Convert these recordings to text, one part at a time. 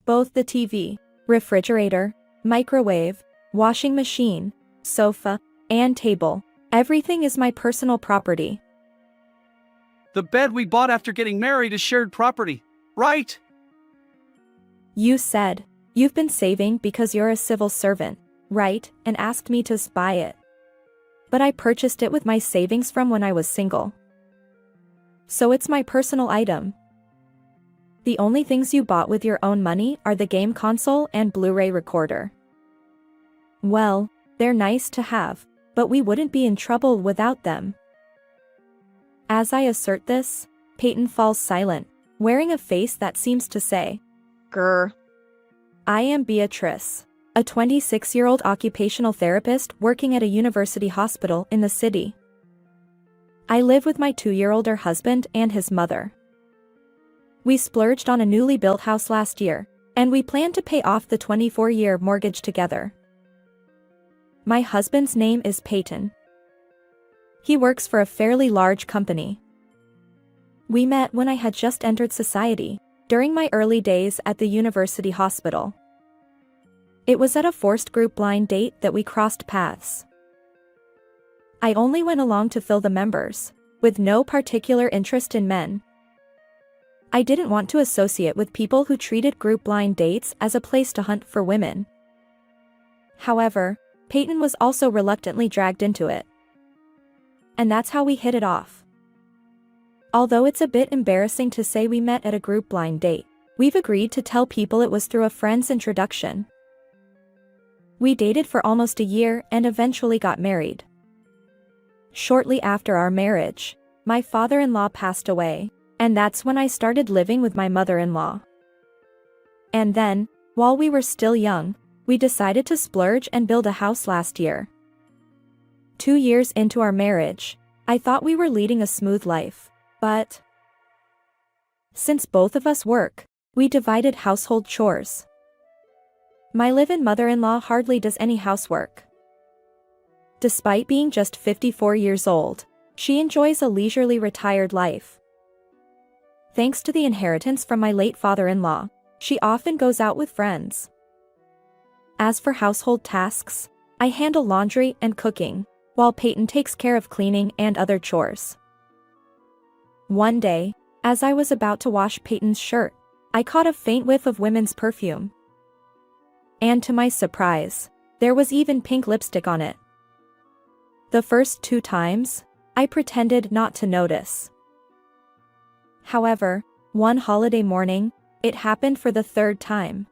Both the TV, refrigerator, microwave, washing machine, sofa, and table. Everything is my personal property. The bed we bought after getting married is shared property, right? You said, you've been saving because you're a civil servant, right, and asked me to buy it. But I purchased it with my savings from when I was single. So it's my personal item. The only things you bought with your own money are the game console and Blu-ray recorder. Well, they're nice to have, but we wouldn't be in trouble without them. As I assert this, Peyton falls silent, wearing a face that seems to say, "Grr." I am Beatrice, a 26-year-old occupational therapist working at a university hospital in the city. I live with my 2-year-older husband and his mother. We splurged on a newly built house last year, and we plan to pay off the 24-year mortgage together. My husband's name is Peyton. He works for a fairly large company. We met when I had just entered society, during my early days at the university hospital. It was at a forced group blind date that we crossed paths. I only went along to fill the members, with no particular interest in men. I didn't want to associate with people who treated group blind dates as a place to hunt for women. However, Peyton was also reluctantly dragged into it. And that's how we hit it off. Although it's a bit embarrassing to say we met at a group blind date, we've agreed to tell people it was through a friend's introduction. We dated for almost a year and eventually got married. Shortly after our marriage, my father-in-law passed away, and that's when I started living with my mother-in-law. And then, while we were still young, we decided to splurge and build a house last year. 2 years into our marriage, I thought we were leading a smooth life, but since both of us work, we divided household chores. My live-in mother-in-law hardly does any housework. Despite being just 54 years old, she enjoys a leisurely retired life. Thanks to the inheritance from my late father-in-law, she often goes out with friends. As for household tasks, I handle laundry and cooking, while Peyton takes care of cleaning and other chores. One day, as I was about to wash Peyton's shirt, I caught a faint whiff of women's perfume. And to my surprise, there was even pink lipstick on it. The first 2 times, I pretended not to notice. However, one holiday morning, it happened for the 3rd time.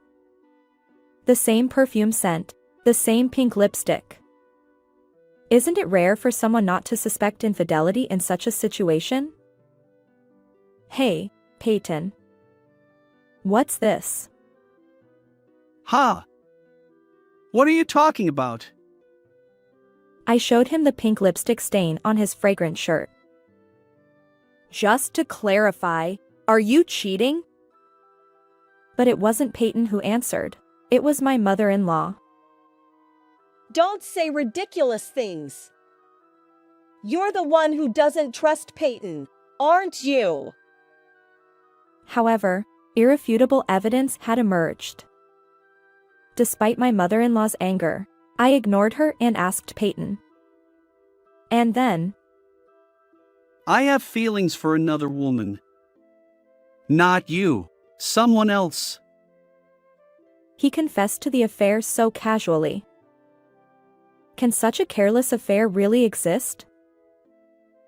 The same perfume scent, the same pink lipstick. Isn't it rare for someone not to suspect infidelity in such a situation? Hey, Peyton. What's this? Ha! What are you talking about? I showed him the pink lipstick stain on his fragrant shirt. Just to clarify, are you cheating? But it wasn't Peyton who answered. It was my mother-in-law. Don't say ridiculous things. You're the one who doesn't trust Peyton, aren't you? However, irrefutable evidence had emerged. Despite my mother-in-law's anger, I ignored her and asked Peyton. And then, I have feelings for another woman. Not you, someone else. He confessed to the affair so casually. Can such a careless affair really exist?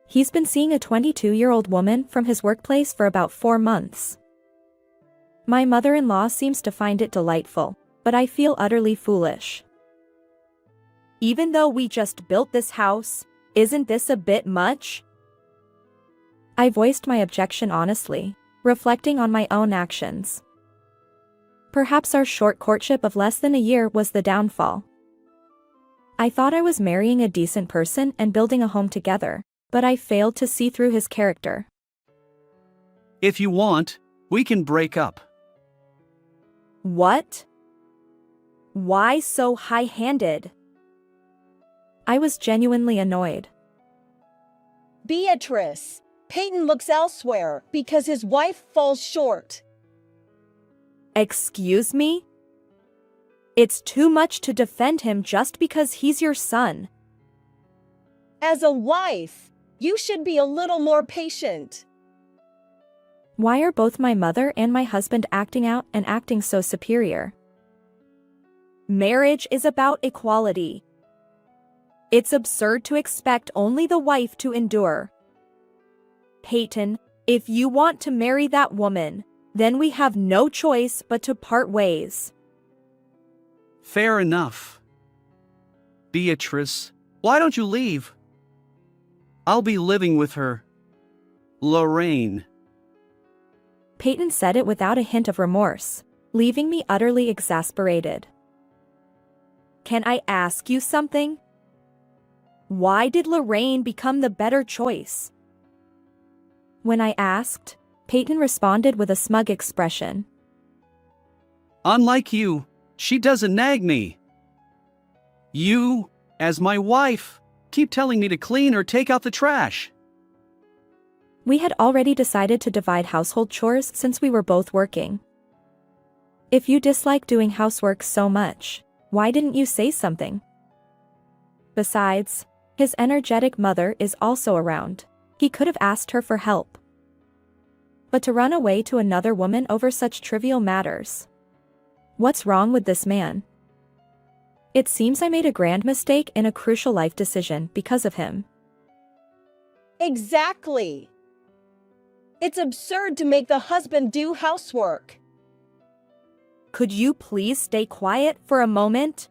He's been seeing a 22-year-old woman from his workplace for about 4 months. My mother-in-law seems to find it delightful, but I feel utterly foolish. Even though we just built this house, isn't this a bit much? I voiced my objection honestly, reflecting on my own actions. Perhaps our short courtship of less than a year was the downfall. I thought I was marrying a decent person and building a home together, but I failed to see through his character. If you want, we can break up. What? Why so high-handed? I was genuinely annoyed. Beatrice, Peyton looks elsewhere because his wife falls short. Excuse me? It's too much to defend him just because he's your son. As a wife, you should be a little more patient. Why are both my mother and my husband acting out and acting so superior? Marriage is about equality. It's absurd to expect only the wife to endure. Peyton, if you want to marry that woman, then we have no choice but to part ways. Fair enough. Beatrice, why don't you leave? I'll be living with her. Lorraine. Peyton said it without a hint of remorse, leaving me utterly exasperated. Can I ask you something? Why did Lorraine become the better choice? When I asked, Peyton responded with a smug expression. Unlike you, she doesn't nag me. You, as my wife, keep telling me to clean or take out the trash. We had already decided to divide household chores since we were both working. If you dislike doing housework so much, why didn't you say something? Besides, his energetic mother is also around. He could have asked her for help. But to run away to another woman over such trivial matters. What's wrong with this man? It seems I made a grand mistake in a crucial life decision because of him. Exactly. It's absurd to make the husband do housework. Could you please stay quiet for a moment?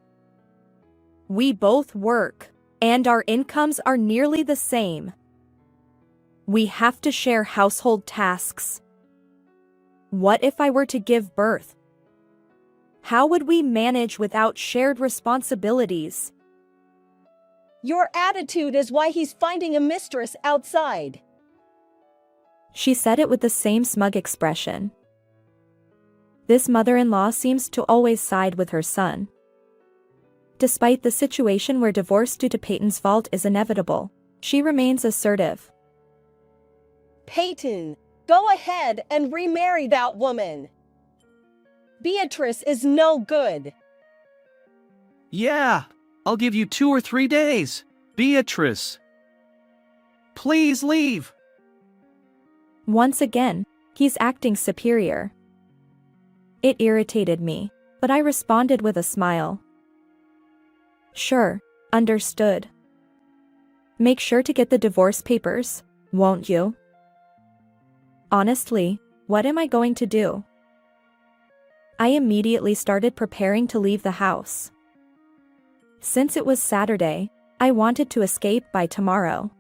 We both work, and our incomes are nearly the same. We have to share household tasks. What if I were to give birth? How would we manage without shared responsibilities? Your attitude is why he's finding a mistress outside. She said it with the same smug expression. This mother-in-law seems to always side with her son. Despite the situation where divorce due to Peyton's fault is inevitable, she remains assertive. Peyton, go ahead and remarry that woman. Beatrice is no good. Yeah, I'll give you 2 or 3 days. Beatrice. Please leave. Once again, he's acting superior. It irritated me, but I responded with a smile. Sure, understood. Make sure to get the divorce papers, won't you? Honestly, what am I going to do? I immediately started preparing to leave the house. Since it was Saturday, I wanted to escape by tomorrow.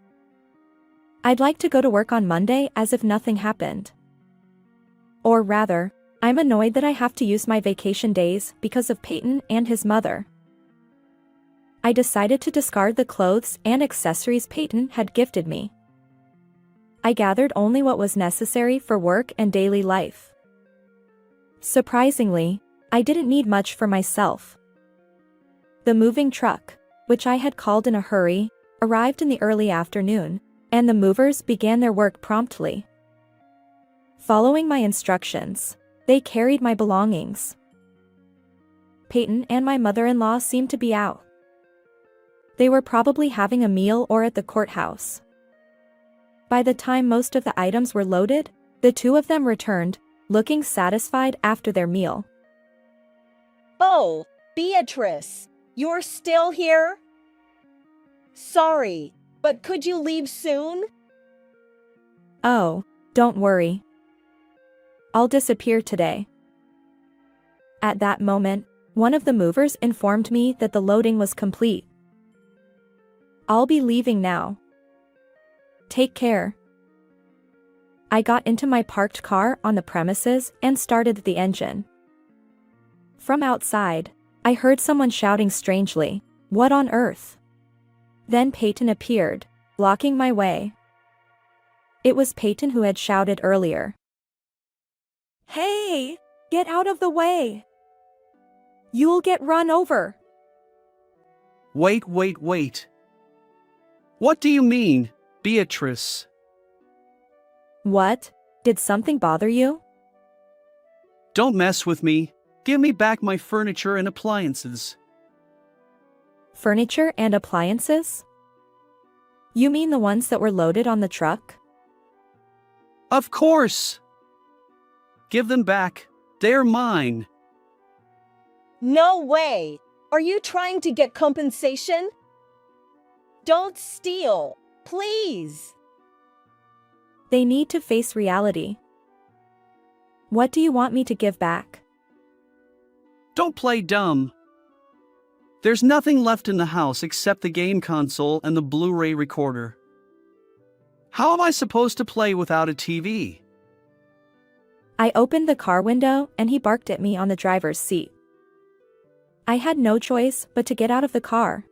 I'd like to go to work on Monday as if nothing happened. Or rather, I'm annoyed that I have to use my vacation days because of Peyton and his mother. I decided to discard the clothes and accessories Peyton had gifted me. I gathered only what was necessary for work and daily life. Surprisingly, I didn't need much for myself. The moving truck, which I had called in a hurry, arrived in the early afternoon, and the movers began their work promptly. Following my instructions, they carried my belongings. Peyton and my mother-in-law seemed to be out. They were probably having a meal or at the courthouse. By the time most of the items were loaded, the two of them returned, looking satisfied after their meal. Oh, Beatrice, you're still here? Sorry, but could you leave soon? Oh, don't worry. I'll disappear today. At that moment, one of the movers informed me that the loading was complete. I'll be leaving now. Take care. I got into my parked car on the premises and started the engine. From outside, I heard someone shouting strangely, "What on earth?" Then Peyton appeared, blocking my way. It was Peyton who had shouted earlier. "Hey, get out of the way! You'll get run over!" Wait. What do you mean, Beatrice? What? Did something bother you? Don't mess with me. Give me back my furniture and appliances. Furniture and appliances? You mean the ones that were loaded on the truck? Of course! Give them back. They're mine. No way! Are you trying to get compensation? Don't steal, please! They need to face reality. What do you want me to give back? Don't play dumb. There's nothing left in the house except the game console and the Blu-ray recorder. How am I supposed to play without a TV? I opened the car window and he barked at me on the driver's seat. I had no choice but to get out of the car.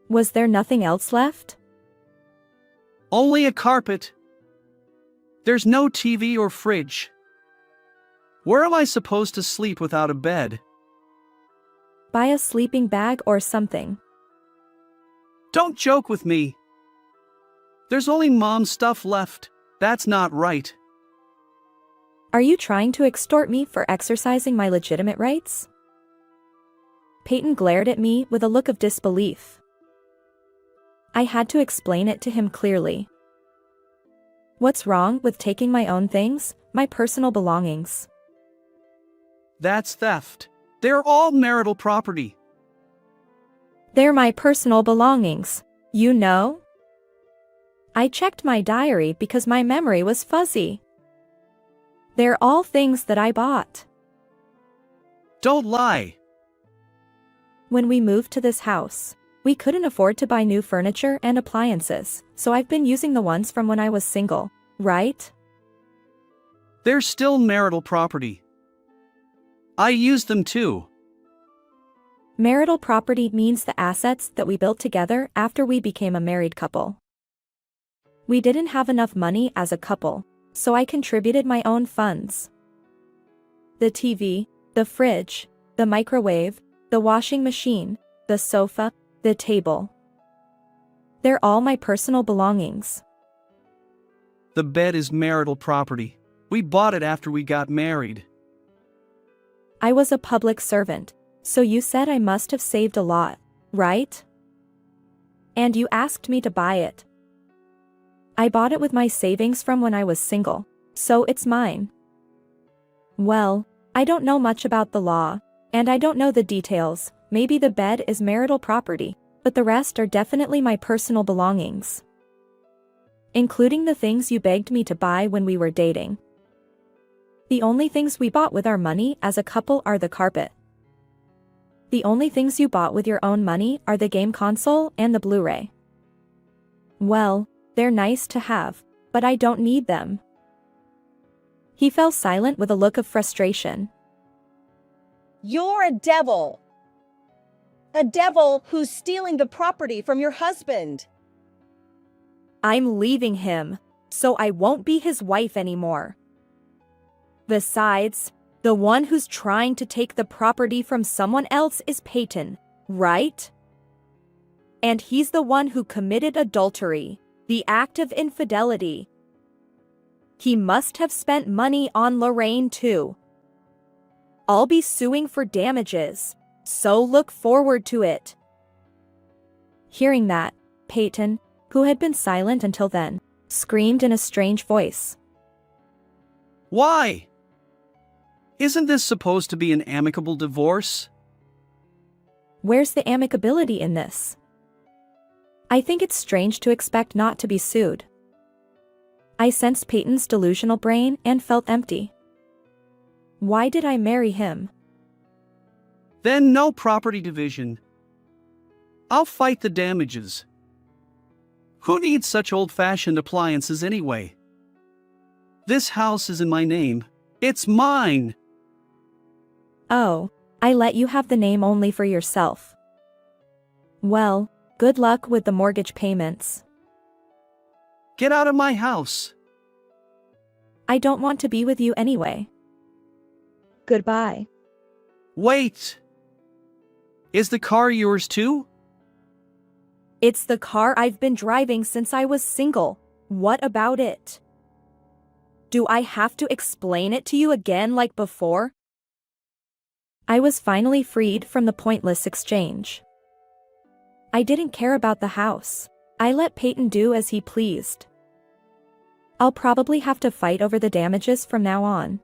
Was there nothing else left? Only a carpet. There's no TV or fridge. Where am I supposed to sleep without a bed? Buy a sleeping bag or something. Don't joke with me. There's only mom's stuff left. That's not right. Are you trying to extort me for exercising my legitimate rights? Peyton glared at me with a look of disbelief. I had to explain it to him clearly. What's wrong with taking my own things, my personal belongings? That's theft. They're all marital property. They're my personal belongings, you know? I checked my diary because my memory was fuzzy. They're all things that I bought. Don't lie. When we moved to this house, we couldn't afford to buy new furniture and appliances, so I've been using the ones from when I was single, right? They're still marital property. I use them too. Marital property means the assets that we built together after we became a married couple. We didn't have enough money as a couple, so I contributed my own funds. The TV, the fridge, the microwave, the washing machine, the sofa, the table. They're all my personal belongings. The bed is marital property. We bought it after we got married. I was a public servant, so you said I must have saved a lot, right? And you asked me to buy it. I bought it with my savings from when I was single, so it's mine. Well, I don't know much about the law, and I don't know the details. Maybe the bed is marital property, but the rest are definitely my personal belongings. Including the things you begged me to buy when we were dating. The only things we bought with our money as a couple are the carpet. The only things you bought with your own money are the game console and the Blu-ray. Well, they're nice to have, but I don't need them. He fell silent with a look of frustration. You're a devil! A devil who's stealing the property from your husband! I'm leaving him, so I won't be his wife anymore. Besides, the one who's trying to take the property from someone else is Peyton, right? And he's the one who committed adultery, the act of infidelity. He must have spent money on Lorraine too. I'll be suing for damages, so look forward to it. Hearing that, Peyton, who had been silent until then, screamed in a strange voice. Why? Isn't this supposed to be an amicable divorce? Where's the amicability in this? I think it's strange to expect not to be sued. I sensed Peyton's delusional brain and felt empty. Why did I marry him? Then no property division. I'll fight the damages. Who needs such old-fashioned appliances anyway? This house is in my name. It's mine! Oh, I let you have the name only for yourself. Well, good luck with the mortgage payments. Get out of my house! I don't want to be with you anyway. Goodbye. Wait! Is the car yours too? It's the car I've been driving since I was single. What about it? Do I have to explain it to you again like before? I was finally freed from the pointless exchange. I didn't care about the house. I let Peyton do as he pleased. I'll probably have to fight over the damages from now on.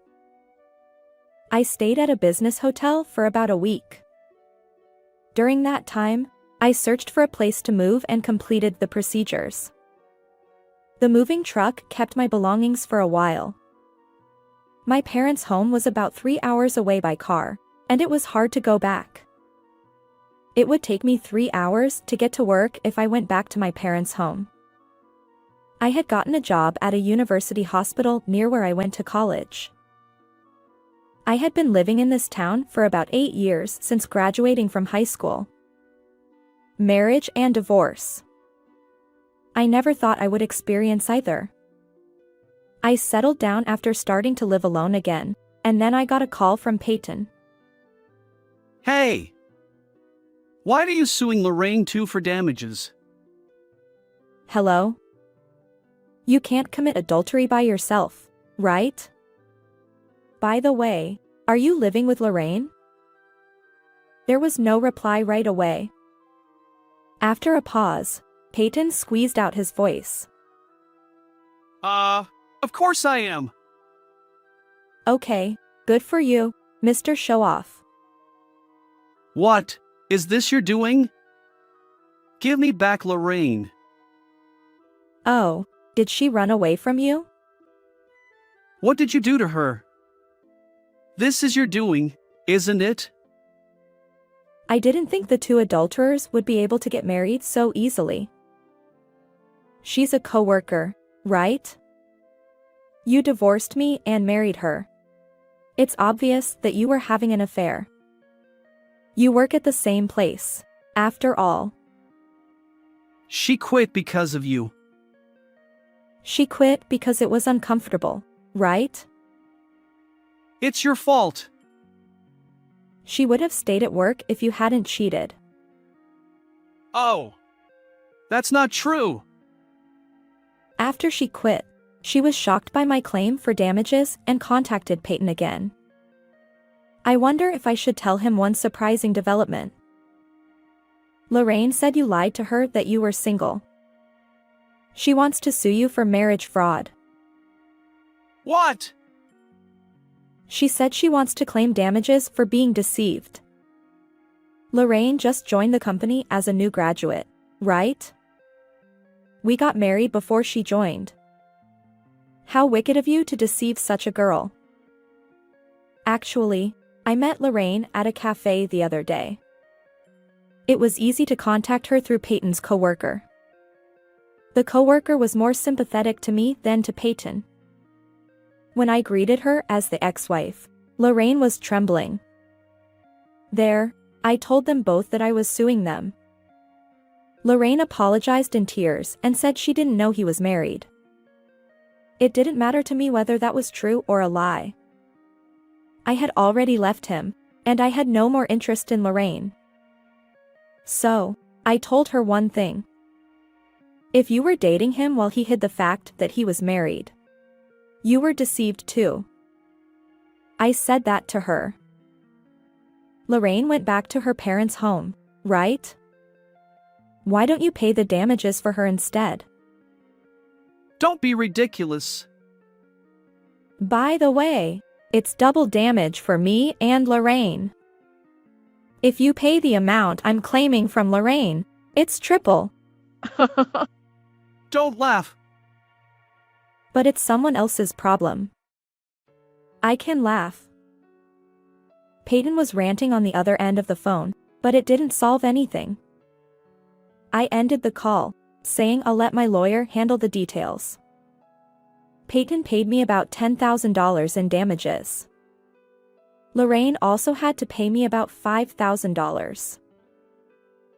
I stayed at a business hotel for about a week. During that time, I searched for a place to move and completed the procedures. The moving truck kept my belongings for a while. My parents' home was about 3 hours away by car, and it was hard to go back. It would take me 3 hours to get to work if I went back to my parents' home. I had gotten a job at a university hospital near where I went to college. I had been living in this town for about 8 years since graduating from high school. Marriage and divorce. I never thought I would experience either. I settled down after starting to live alone again, and then I got a call from Peyton. Hey! Why are you suing Lorraine too for damages? Hello? You can't commit adultery by yourself, right? By the way, are you living with Lorraine? There was no reply right away. After a pause, Peyton squeezed out his voice. Of course I am. Okay, good for you, Mr. Show-Off. What is this you're doing? Give me back Lorraine. Oh, did she run away from you? What did you do to her? This is your doing, isn't it? I didn't think the two adulterers would be able to get married so easily. She's a coworker, right? You divorced me and married her. It's obvious that you were having an affair. You work at the same place, after all. She quit because of you. She quit because it was uncomfortable, right? It's your fault. She would have stayed at work if you hadn't cheated. Oh, that's not true. After she quit, she was shocked by my claim for damages and contacted Peyton again. I wonder if I should tell him one surprising development. Lorraine said you lied to her that you were single. She wants to sue you for marriage fraud. What? She said she wants to claim damages for being deceived. Lorraine just joined the company as a new graduate, right? We got married before she joined. How wicked of you to deceive such a girl. Actually, I met Lorraine at a cafe the other day. It was easy to contact her through Peyton's coworker. The coworker was more sympathetic to me than to Peyton. When I greeted her as the ex-wife, Lorraine was trembling. There, I told them both that I was suing them. Lorraine apologized in tears and said she didn't know he was married. It didn't matter to me whether that was true or a lie. I had already left him, and I had no more interest in Lorraine. So, I told her one thing. If you were dating him while he hid the fact that he was married, you were deceived too. I said that to her. Lorraine went back to her parents' home, right? Why don't you pay the damages for her instead? Don't be ridiculous. By the way, it's double damage for me and Lorraine. If you pay the amount I'm claiming from Lorraine, it's triple. Don't laugh. But it's someone else's problem. I can laugh. Peyton was ranting on the other end of the phone, but it didn't solve anything. I ended the call, saying I'll let my lawyer handle the details. Peyton paid me about $10,000 in damages. Lorraine also had to pay me about $5,000.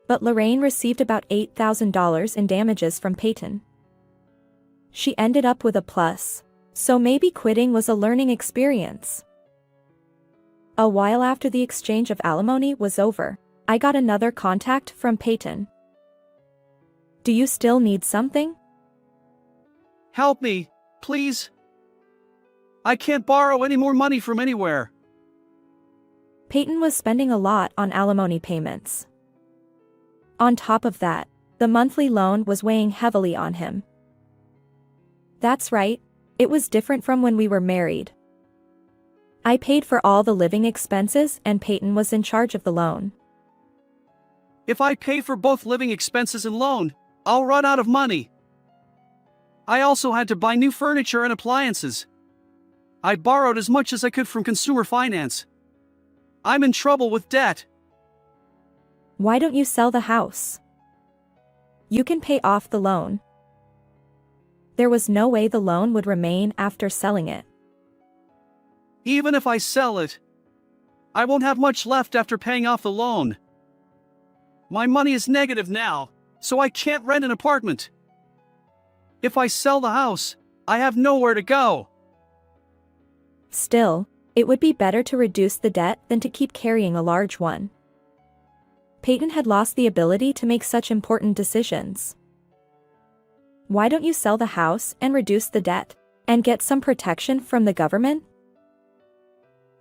But Lorraine received about $8,000 in damages from Peyton. She ended up with a plus, so maybe quitting was a learning experience. A while after the exchange of alimony was over, I got another contact from Peyton. Do you still need something? Help me, please. I can't borrow any more money from anywhere. Peyton was spending a lot on alimony payments. On top of that, the monthly loan was weighing heavily on him. That's right, it was different from when we were married. I paid for all the living expenses and Peyton was in charge of the loan. If I pay for both living expenses and loan, I'll run out of money. I also had to buy new furniture and appliances. I borrowed as much as I could from consumer finance. I'm in trouble with debt. Why don't you sell the house? You can pay off the loan. There was no way the loan would remain after selling it. Even if I sell it, I won't have much left after paying off the loan. My money is negative now, so I can't rent an apartment. If I sell the house, I have nowhere to go. Still, it would be better to reduce the debt than to keep carrying a large one. Peyton had lost the ability to make such important decisions. Why don't you sell the house and reduce the debt, and get some protection from the government?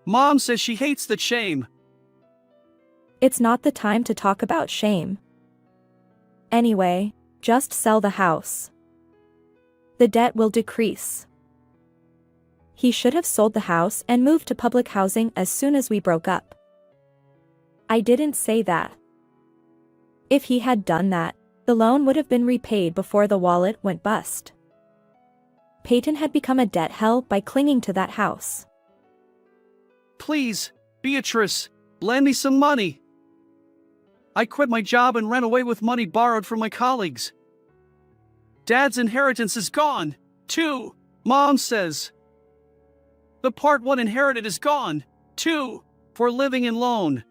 Mom says she hates the shame. It's not the time to talk about shame. Anyway, just sell the house. The debt will decrease. He should have sold the house and moved to public housing as soon as we broke up. I didn't say that. If he had done that, the loan would have been repaid before the wallet went bust. Peyton had become a debt hell by clinging to that house. Please, Beatrice, lend me some money. I quit my job and ran away with money borrowed from my colleagues. Dad's inheritance is gone, too, Mom says. The part 1 inherited is gone, too, for living in loan.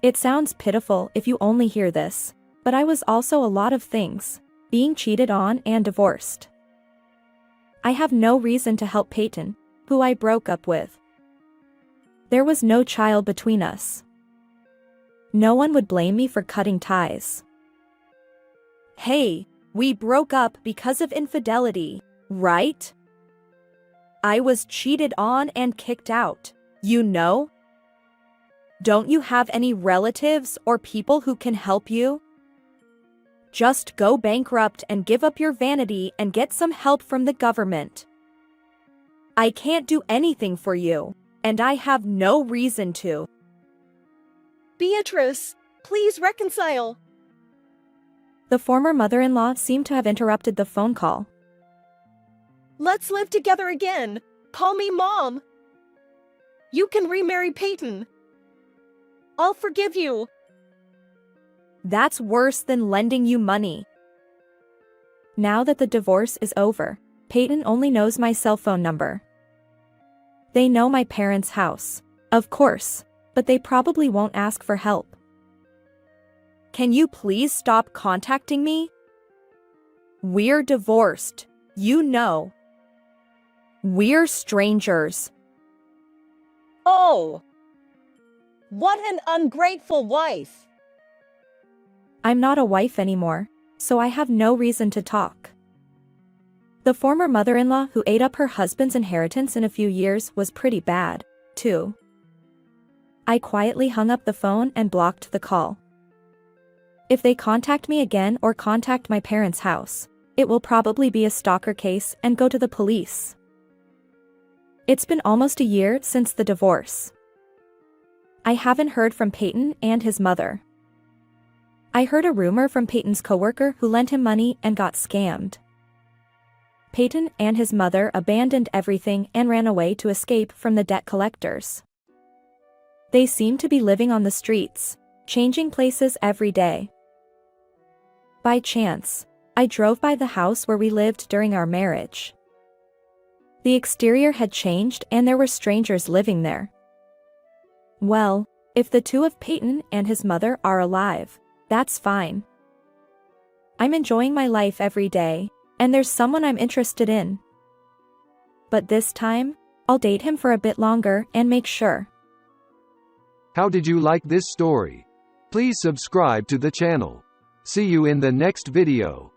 It sounds pitiful if you only hear this, but I was also a lot of things, being cheated on and divorced. I have no reason to help Peyton, who I broke up with. There was no child between us. No one would blame me for cutting ties. Hey, we broke up because of infidelity, right? I was cheated on and kicked out, you know? Don't you have any relatives or people who can help you? Just go bankrupt and give up your vanity and get some help from the government. I can't do anything for you, and I have no reason to. Beatrice, please reconcile. The former mother-in-law seemed to have interrupted the phone call. Let's live together again. Call me Mom. You can remarry Peyton. I'll forgive you. That's worse than lending you money. Now that the divorce is over, Peyton only knows my cell phone number. They know my parents' house, of course, but they probably won't ask for help. Can you please stop contacting me? We're divorced, you know. We're strangers. Oh! What an ungrateful wife! I'm not a wife anymore, so I have no reason to talk. The former mother-in-law who ate up her husband's inheritance in a few years was pretty bad, too. I quietly hung up the phone and blocked the call. If they contact me again or contact my parents' house, it will probably be a stalker case and go to the police. It's been almost a year since the divorce. I haven't heard from Peyton and his mother. I heard a rumor from Peyton's coworker who lent him money and got scammed. Peyton and his mother abandoned everything and ran away to escape from the debt collectors. They seem to be living on the streets, changing places every day. By chance, I drove by the house where we lived during our marriage. The exterior had changed and there were strangers living there. Well, if the two of Peyton and his mother are alive, that's fine. I'm enjoying my life every day, and there's someone I'm interested in. But this time, I'll date him for a bit longer and make sure. How did you like this story? Please subscribe to the channel. See you in the next video.